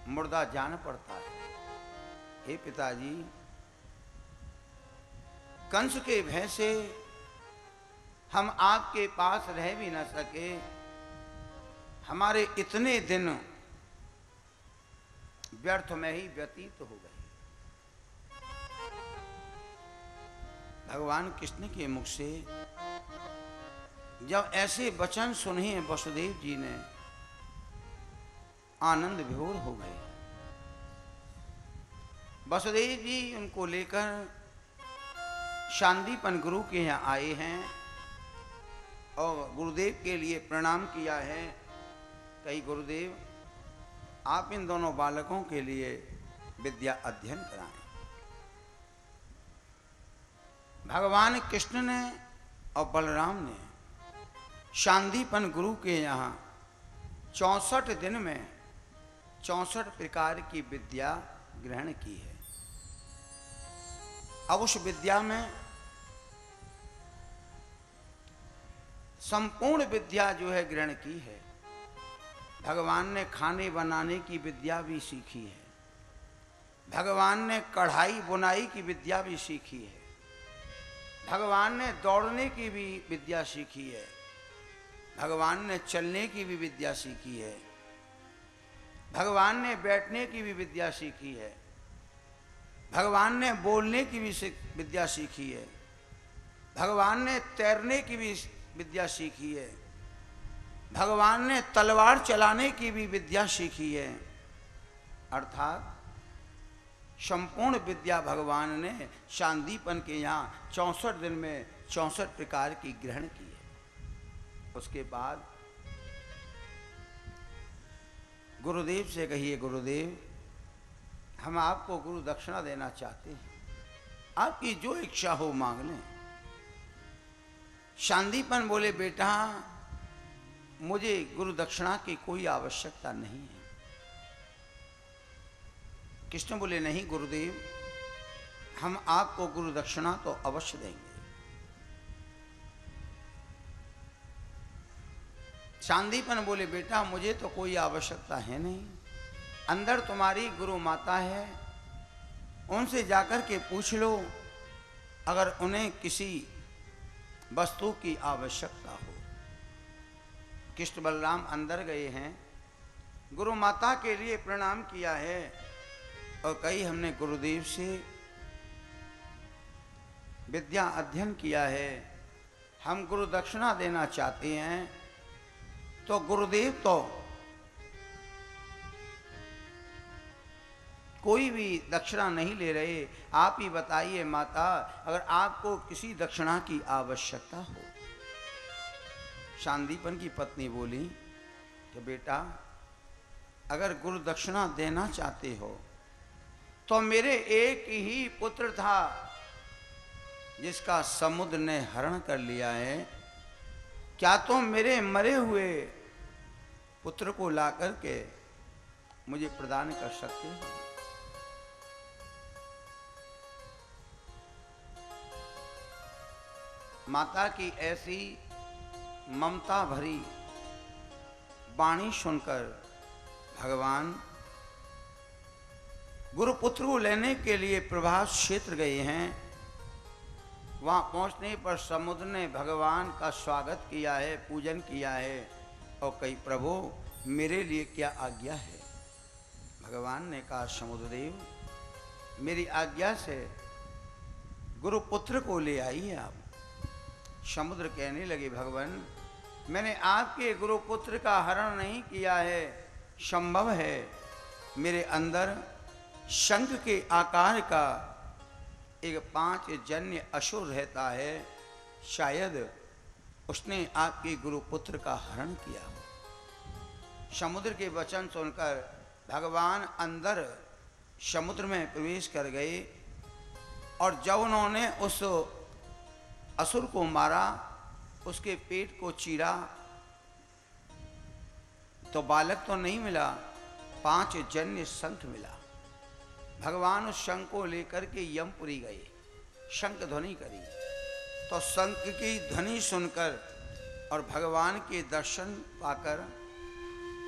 मुर्दा जान पड़ता है। हे पिताजी, कंस के भय से हम आपके पास रह भी न सके, हमारे इतने दिन व्यर्थ में ही व्यतीत हो गए। भगवान कृष्ण के मुख से जब ऐसे वचन सुने वसुदेव जी ने आनंद विभोर हो गए। वसुदेव जी उनको लेकर शांतिपन गुरु के यहाँ आए हैं और गुरुदेव के लिए प्रणाम किया है। कही गुरुदेव, आप इन दोनों बालकों के लिए विद्या अध्ययन कराएं। भगवान कृष्ण ने और बलराम ने शांतिपन गुरु के यहाँ 64 दिन में 64 प्रकार की विद्या ग्रहण की है। अब उस विद्या में संपूर्ण विद्या जो है ग्रहण की है। भगवान ने खाने बनाने की विद्या भी सीखी है, भगवान ने कढ़ाई बुनाई की विद्या भी सीखी है, भगवान ने दौड़ने की भी विद्या सीखी है, भगवान ने चलने की भी विद्या सीखी है, भगवान ने बैठने की भी विद्या सीखी है, भगवान ने बोलने की भी विद्या सीखी है, भगवान ने तैरने की भी विद्या सीखी है, भगवान ने तलवार चलाने की भी विद्या सीखी है। अर्थात संपूर्ण विद्या भगवान ने शांतिपन के यहाँ 64 दिन में 64 प्रकार की ग्रहण की है। उसके बाद गुरुदेव से कहिए, गुरुदेव हम आपको गुरु दक्षिणा देना चाहते हैं, आपकी जो इच्छा हो मांग लें। शांतिपन बोले, बेटा मुझे गुरु दक्षिणा की कोई आवश्यकता नहीं है। कृष्ण बोले, नहीं गुरुदेव, हम आपको गुरु दक्षिणा तो अवश्य देंगे। शांतिपन बोले, बेटा मुझे तो कोई आवश्यकता है नहीं, अंदर तुम्हारी गुरु माता है, उनसे जाकर के पूछ लो, अगर उन्हें किसी वस्तु की आवश्यकता हो। कृष्ण बलराम अंदर गए हैं, गुरु माता के लिए प्रणाम किया है और कही हमने गुरुदेव से विद्या अध्ययन किया है, हम गुरु दक्षिणा देना चाहते हैं। तो गुरुदेव तो कोई भी दक्षिणा नहीं ले रहे, आप ही बताइए माता, अगर आपको किसी दक्षिणा की आवश्यकता हो। शांतिपन की पत्नी बोली कि बेटा अगर गुरु दक्षिणा देना चाहते हो तो मेरे एक ही पुत्र था जिसका समुद्र ने हरण कर लिया है, क्या तुम मेरे मरे हुए पुत्र को ला करके मुझे प्रदान कर सकते हो? माता की ऐसी ममता भरी वाणी सुनकर भगवान गुरुपुत्र को लेने के लिए प्रभास क्षेत्र गए हैं। वहां पहुंचने पर समुद्र ने भगवान का स्वागत किया है, पूजन किया है और कही, प्रभु मेरे लिए क्या आज्ञा है? भगवान ने कहा, समुद्रदेव मेरी आज्ञा से गुरुपुत्र को ले आइए आप। समुद्र कहने लगे, भगवान मैंने आपके गुरुपुत्र का हरण नहीं किया है, संभव है मेरे अंदर शंख के आकार का एक 5 जन्य असुर रहता है, शायद उसने आपके गुरुपुत्र का हरण किया हो। समुद्र के वचन सुनकर भगवान अंदर समुद्र में प्रवेश कर गए और जब उन्होंने उस असुर को मारा, उसके पेट को चीरा, तो बालक तो नहीं मिला, 5 जन्य शंख मिला। भगवान उस शंख को लेकर के यमपुरी गए, शंख ध्वनि करी, तो शंख की ध्वनि सुनकर और भगवान के दर्शन पाकर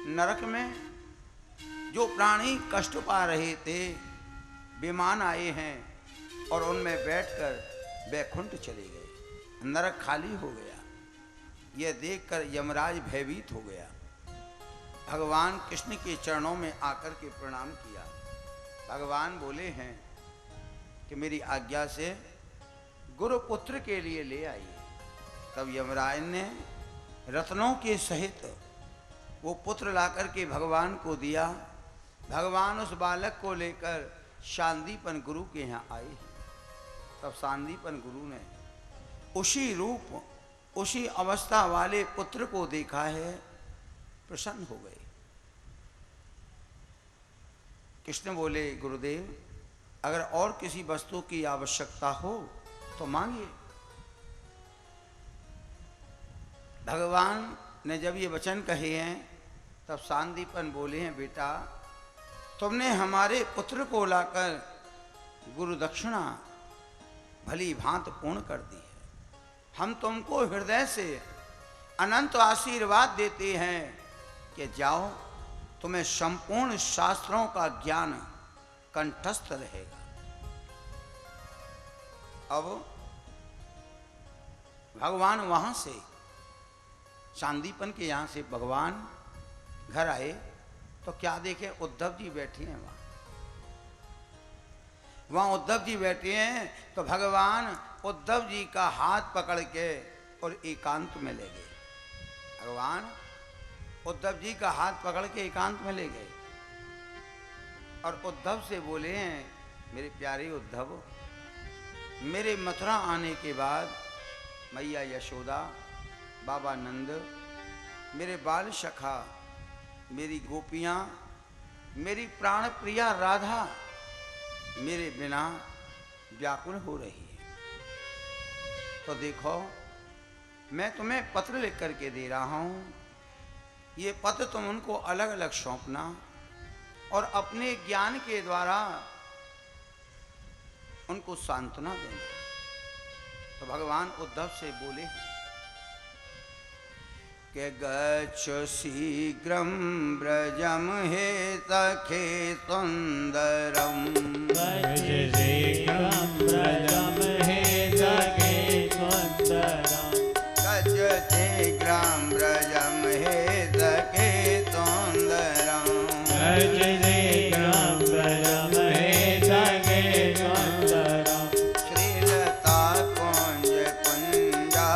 नरक में जो प्राणी कष्ट पा रहे थे, विमान आए हैं और उनमें बैठकर वैकुंठ चले गए, नरक खाली हो गया। यह देखकर यमराज भयभीत हो गया। भगवान कृष्ण के चरणों में आकर के प्रणाम किया। भगवान बोले हैं कि मेरी आज्ञा से गुरुपुत्र के लिए ले आइए। तब यमराज ने रत्नों के सहित वो पुत्र लाकर के भगवान को दिया। भगवान उस बालक को लेकर शांदीपन गुरु के यहाँ आए। तब शांदीपन गुरु ने उसी रूप उसी अवस्था वाले पुत्र को देखा है, प्रसन्न हो गए। कृष्ण बोले, गुरुदेव अगर और किसी वस्तु की आवश्यकता हो तो मांगिए। भगवान ने जब ये वचन कहे हैं तब शांदीपन बोले हैं, बेटा तुमने हमारे पुत्र को लाकर गुरु दक्षिणा भली भांत पूर्ण कर दी है। हम तुमको हृदय से अनंत आशीर्वाद देते हैं कि जाओ, तुम्हें संपूर्ण शास्त्रों का ज्ञान कंठस्थ रहेगा। अब भगवान वहां से शांदीपन के यहां से भगवान घर आए तो क्या देखे, उद्धव जी बैठे हैं वहां उद्धव जी बैठे हैं। तो भगवान उद्धव जी का हाथ पकड़ के और एकांत में ले गए। भगवान उद्धव जी का हाथ पकड़ के एकांत में ले गए और उद्धव से बोले हैं, मेरे प्यारे उद्धव, मेरे मथुरा आने के बाद मैया यशोदा, बाबा नंद, मेरे बाल सखा, मेरी गोपियां, मेरी प्राण प्रिया राधा मेरे बिना व्याकुल हो रही है। तो देखो मैं तुम्हें पत्र लिख करके दे रहा हूं, ये पत्र तुम उनको अलग अलग सौंपना और अपने ज्ञान के द्वारा उनको सांत्वना देना। तो भगवान उद्धव से बोले कि गच्छ शीघ्रं व्रजम हे सखे सुंदरम, गच्छ शीघ्रं व्रजम हे सखे सुंदरम, गच्छ शीघ्रं व्रजम हे सखे सुंदरम, गच्छ शीघ्रं व्रजम हे सखे सुंदरम, श्रीलता कुंज कुंजा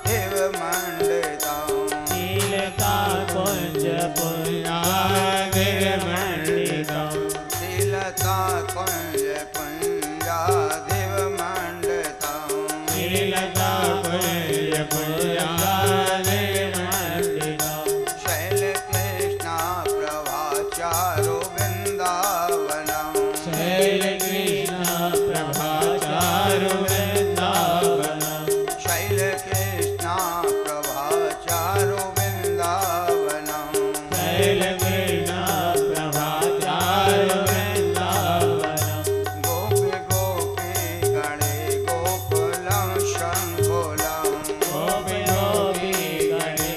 देव मंडितम, शीलता कुंज पुण्यादेव मंडितम, श्रीलता कुंज कुंजा देव मंडितम, शीलता कुंज पुण्यादेव मंडितम, शैल कृष्णा प्रभाचारो वृंदावनम, शैल कृष्ण प्रभाचारु वृंदावनम, शैल कृष्णा प्रभाचारो वृंदावनम, शैल कृष्ण प्रभाचारु वृंदावनम, गोपी गोपी गणे गोकुलम शंकुलम, गोपी गोपी गणे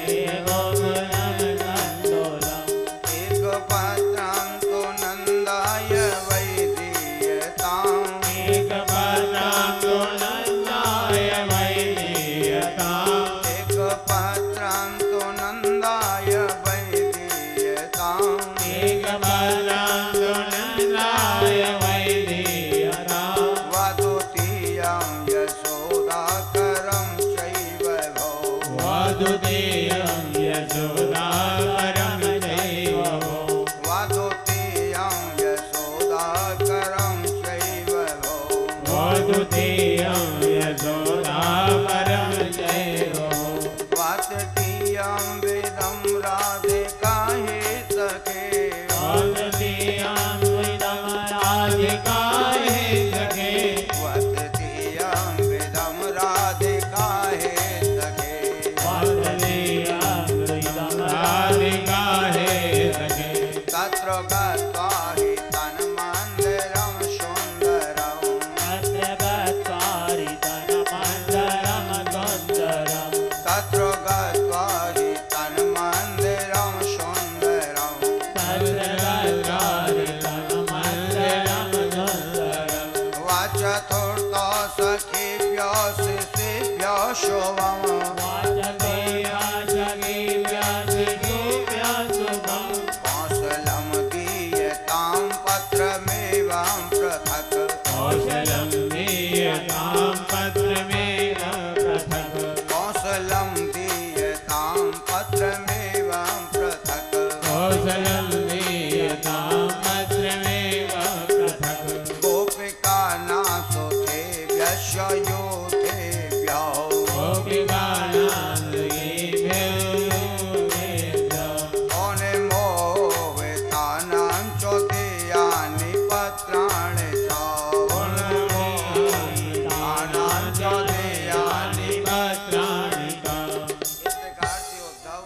गोकुलं कन्दोलम्, एक पत्रं तु नंदाय वैदीयताम्, एकपात्रं तु नन्दाय वैदीयताम्, एक पत्रं तु नंदाय वैदीयताम्, एकपात्रं तु नन्दाय वैदीयताम्, वदुतीयं यशोदाकरं चैव भो, वदुतीयं यशोदाकरं चैव भो, वदुतीयं यशोदाकरं चैव भो, वदुतीयं यशोदाकरं चैव भो, वदतीयं विदं राधिका हे सखे, वदतीयं विदं राधिका हे सखे, वदतीयं विदं राधिका हे सखे, वदतीयं विदं राधिका हे सखे, तत्र गत्वा हि तन्मन्दिरं सुन्दरं, तत्र गत्वा हरितनमन्दरं सुन्दरं, तत्र गत्वा हि तन्मन्दिरं सुन्दरं, तत्र गत्वा शुभम कौशलम दीयतां पत्रमेवं पृथक् कौशलं दीयतां पत्रमेवं पृथक् कौशलम दीयतां पत्रमेवं पृथक् कौशलं दीयतां पत्रमेवं पृथक् गोपिका नासो तेभ्यश्च योधेभ्यो मोहितानां च देयानि पत्राणि च मोहितानां च देयानि। इस प्रकार से उद्धव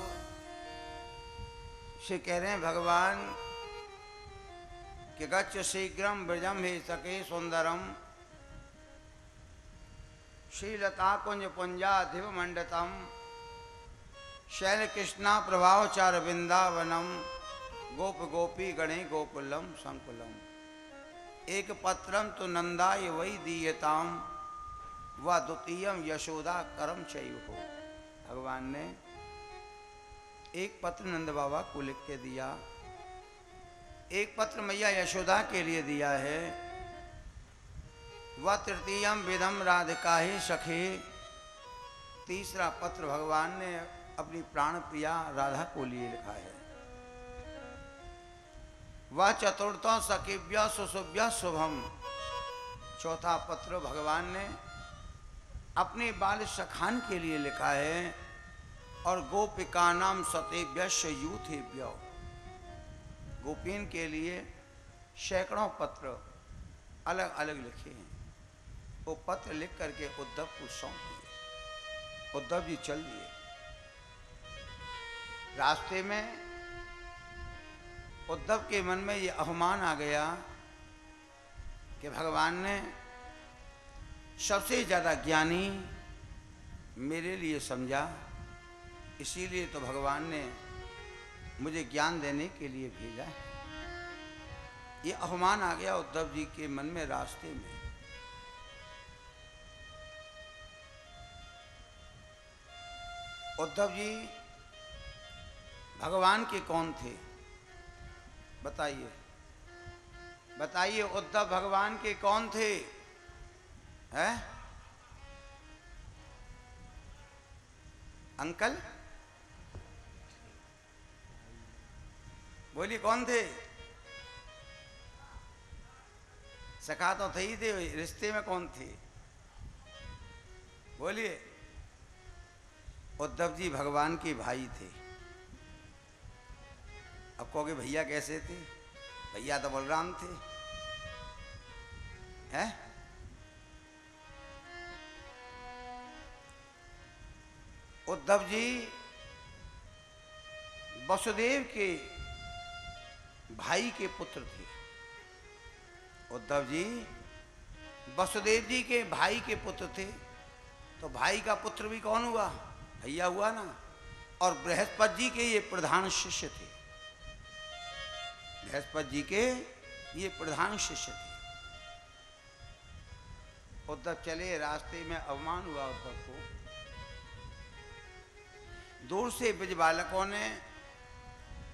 से कह रहे हैं भगवान कि गच्छ शीघ्रम ब्रजम ही सके सुंदरम श्रीलता कुंज पुंजाधिव मंडतम शैल कृष्णा प्रभावचार वृंदावनम गोप गोपी गणे गोकुलम संकुलम एक पत्रम तो नंदाय वै दीयताम व द्वितीयम यशोदा करम चैव हो। भगवान ने एक पत्र नंद बाबा को लिख के दिया, एक पत्र मैया यशोदा के लिए दिया है। वह तृतीयम विधम राधिका ही सखी, तीसरा पत्र भगवान ने अपनी प्राण प्रिया राधा को लिए लिखा है। वह चतुर्थों सखीभ्य सुशुभ्य शुभम, चौथा पत्र भगवान ने अपने बाल सखान के लिए लिखा है। और गोपिकानाम सतेभ्यश्च यूथेभ्य, गोपीन के लिए सैकड़ों पत्र अलग अलग लिखे हैं। वो पत्र लिख करके उद्धव को सौंप दिए। उद्धव जी चल दिए। रास्ते में उद्धव के मन में ये अभिमान आ गया कि भगवान ने सबसे ज्यादा ज्ञानी मेरे लिए समझा, इसीलिए तो भगवान ने मुझे ज्ञान देने के लिए भेजा है। ये अभिमान आ गया उद्धव जी के मन में रास्ते में। उद्धव जी भगवान के कौन थे बताइए, बताइए उद्धव भगवान के कौन थे? हैं अंकल बोलिए कौन थे? सखा तो थे ही थे, रिश्ते में कौन थे बोलिए? उद्धव जी भगवान के भाई थे। अब कहोगे भैया कैसे थे? भैया तो बलराम थे। हैं उद्धव जी वसुदेव के भाई के पुत्र थे। उद्धव जी वसुदेव जी के भाई के पुत्र थे। तो भाई का पुत्र भी कौन हुआ? भैया हुआ ना। और बृहस्पति जी के ये प्रधान शिष्य थे। बृहस्पति जी के ये प्रधान शिष्य थे। उद्धव चले, रास्ते में अवमान हुआ उद्धव को। दूर से ब्रज बालकों ने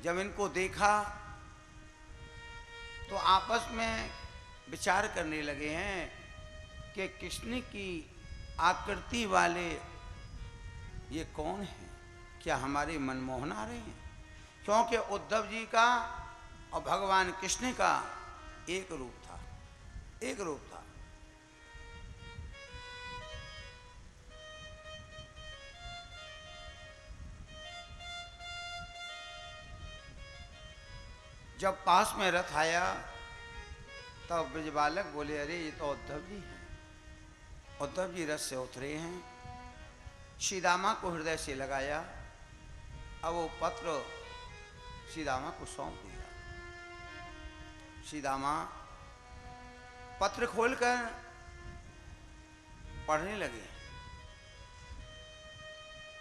जब इनको देखा तो आपस में विचार करने लगे हैं कि कृष्ण की आकृति वाले ये कौन है? क्या हमारे मनमोहन आ रहे हैं? क्योंकि उद्धव जी का और भगवान कृष्ण का एक रूप था, एक रूप था। जब पास में रथ आया तब ब्रजबालक बोले, अरे ये तो उद्धव जी हैं। उद्धव जी रथ से उतरे हैं, सीदामा को हृदय से लगाया। अब वो पत्र सीदामा को सौंप दिया। सीदामा पत्र खोलकर पढ़ने लगे।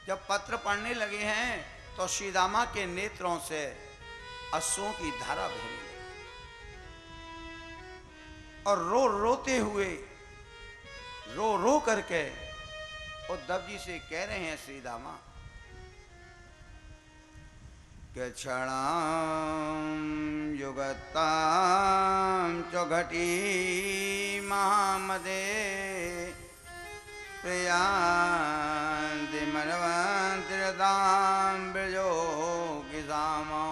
जब पत्र पढ़ने लगे हैं तो सीदामा के नेत्रों से अश्रुओं की धारा बहने लगी और रो रोते हुए रो रो करके उद्धव जी से कह रहे हैं श्री दामा के क्षणाम युगताम चौघटी महामदे प्रियांति मनवंतरताम ब्रजो किसामो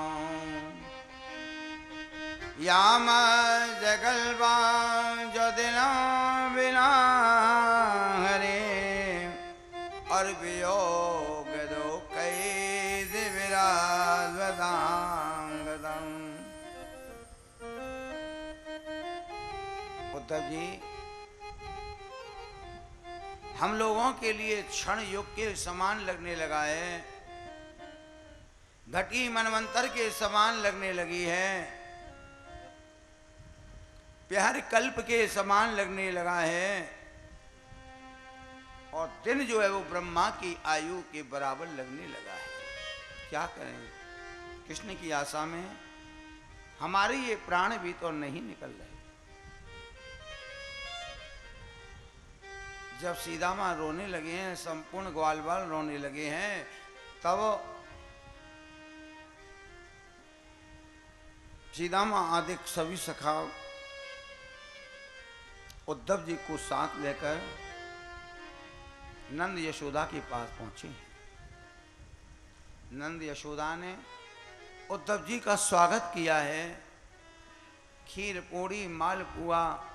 याम जगलवा जो दिनों बिना हरे और वियोग दो कई दिविराजवतांगतम। उद्धव जी, हम लोगों के लिए क्षण युग के समान लगने लगा है, घटी मनवंतर के समान लगने लगी है, प्यार कल्प के समान लगने लगा है, और दिन जो है वो ब्रह्मा की आयु के बराबर लगने लगा है। क्या करें, कृष्ण की आशा में हमारे ये प्राण भी तो नहीं निकल रहे। जब सीदामा रोने लगे हैं, संपूर्ण ग्वालवाल रोने लगे हैं, तब सीदामा आदि सभी सखा उद्धव जी को साथ लेकर नंद यशोदा के पास पहुंचे। नंद यशोदा ने उद्धव जी का स्वागत किया है, खीर पूड़ी मालपुआ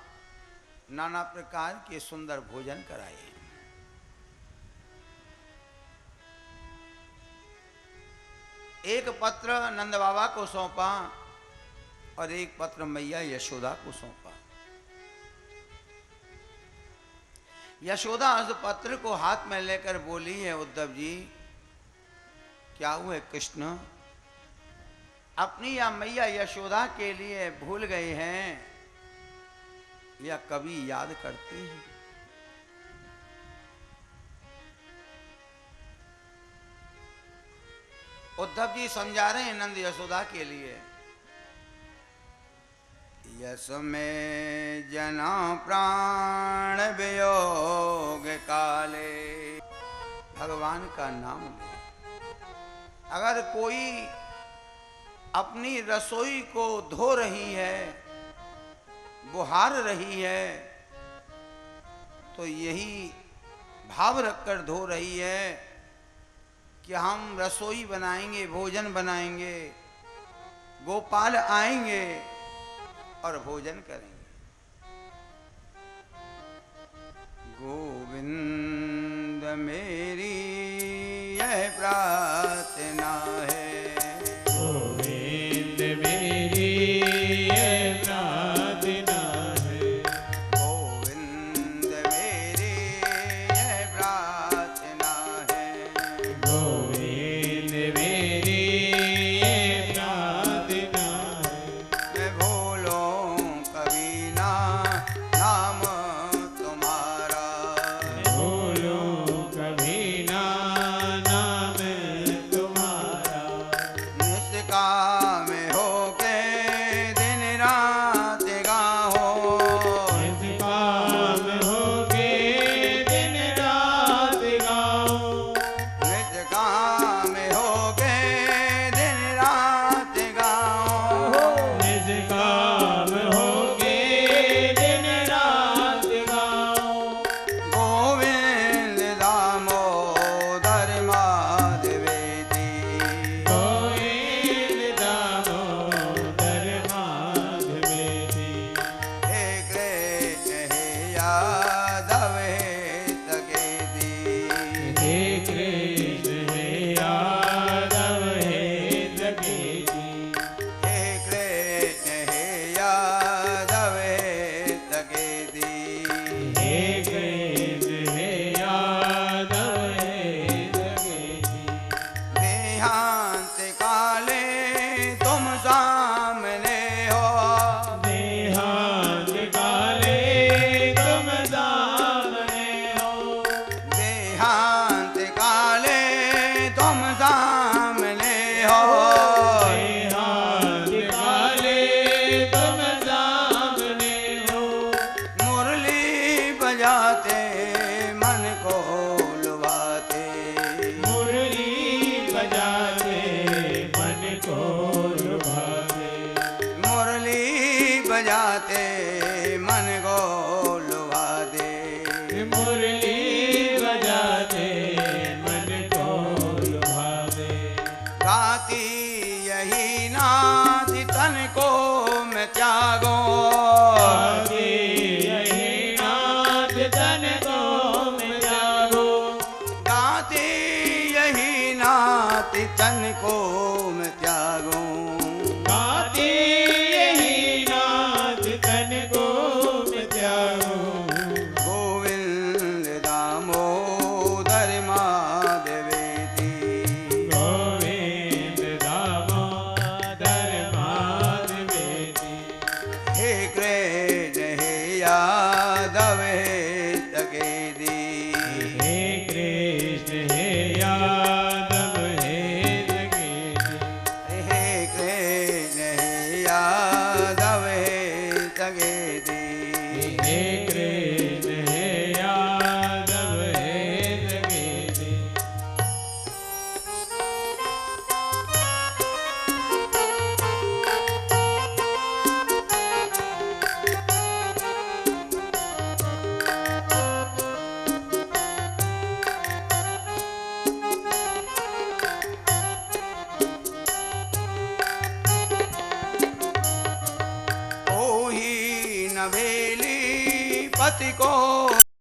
नाना प्रकार के सुंदर भोजन कराए। एक पत्र नंद बाबा को सौंपा और एक पत्र मैया यशोदा को सौंपा। यशोदा उस पत्र को हाथ में लेकर बोली है, उद्धव जी क्या हुआ कृष्ण, अपनी या मैया यशोदा के लिए भूल गए हैं या कभी याद करते हैं? उद्धव जी समझा रहे हैं नंद यशोदा के लिए, यस में जना प्राण वियोग काले, भगवान का नाम ले। अगर कोई अपनी रसोई को धो रही है, बुहार रही है, तो यही भाव रखकर धो रही है कि हम रसोई बनाएंगे, भोजन बनाएंगे, गोपाल आएंगे और भोजन करेंगे। गोविंद मेरी यह प्रार्थना है, गोविंद मेरी यह प्रार्थना है, गोविंद मेरी यह प्रार्थना है, गोविंद मेरी यह प्रार्थना है, मैं भूलूं कभी ना नाम तुम्हारा, भूलूं कभी ना नाम बजाते